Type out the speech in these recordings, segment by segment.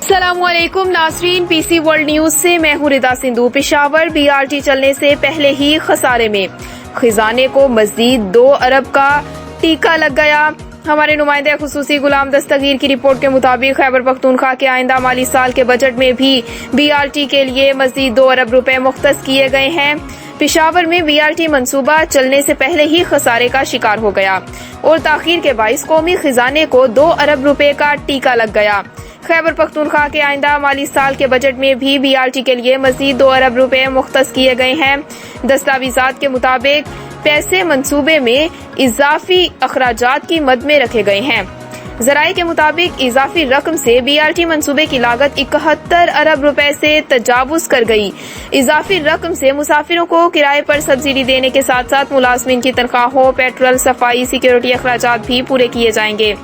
अस्सलाम वालेकुम नाज़रीन, पीसी वर्ल्ड न्यूज से मैं हूं रिदा सिंधु। पेशावर बीआरटी चलने से पहले ही खसारे में, खजाने को मजीद 2 अरब का टीका लग गया। हमारे नुमाइंदे खुसूसी गुलाम दस्तगीर की रिपोर्ट के मुताबिक खैबर पख्तूनख्वा के आइंदा माली साल के बजट में भी बीआरटी के लिए मजीद 2 अरब रुपए मुख्तस किए गए हैं। पेशावर में बीआरटी मंसूबा चलने से पहले ही खसारे का शिकार हो गया और ताखीर के बाइस कौमी खजाने को 2 अरब रुपए का टीका लग गया। खैबर पख्तूनख्वा के आइंदा माली साल के बजट में भी बीआरटी के लिए मजीद 2 अरब रुपए मुख्तस किए गए हैं। दस्तावेजात के मुताबिक पैसे मंसूबे में इजाफी अखराजात की मद में रखे गए हैं। जराये के मुताबिक इजाफी रकम से बीआरटी मंसूबे की लागत 71 अरब रुपए से तजावुज कर गई। इजाफी रकम से मुसाफिरों को किराए पर सब्सिडी देने के साथ साथ मुलाजमीन की तनख्वाहों, पेट्रोल, सफाई, सिक्योरिटी अखराजात भी पूरे किए जाएंगे।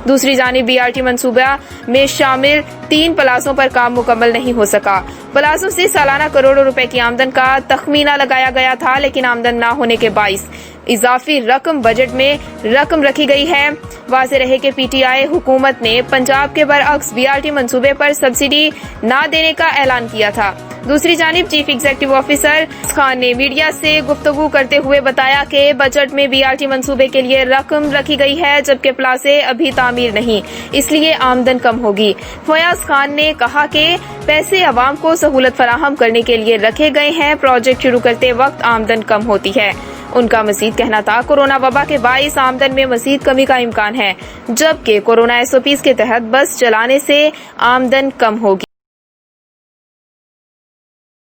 दूसरी जानिब बीआरटी मंसूबा में शामिल 3 प्लाजों पर काम मुकम्मल नहीं हो सका। प्लाजों से सालाना करोड़ों रुपए की आमदन का तखमीना लगाया गया था, लेकिन आमदन न होने के बाइस इजाफी रकम बजट में रकम रखी गई है। वाज़ेह रहे कि पीटीआई हुकूमत ने पंजाब के बरअक्स बीआरटी मंसूबे पर सब्सिडी न देने का ऐलान किया था। दूसरी जानिब चीफ एग्जीक्यूटिव ऑफिसर खान ने मीडिया से गुफ्तगू करते हुए बताया कि बजट में बीआरटी मंसूबे के लिए रकम रखी गई है, जबकि प्लाजे अभी तामीर नहीं, इसलिए आमदन कम होगी। फयाज खान ने कहा कि पैसे अवाम को सहूलत फराहम करने के लिए रखे गए हैं, प्रोजेक्ट शुरू करते वक्त आमदन कम होती है। उनका मजीद कहना था कोरोना वबा के बाइस आमदन में मजीद कमी का इम्कान है, जबकि कोरोना SOPs के तहत बस चलाने से आमदन कम होगी।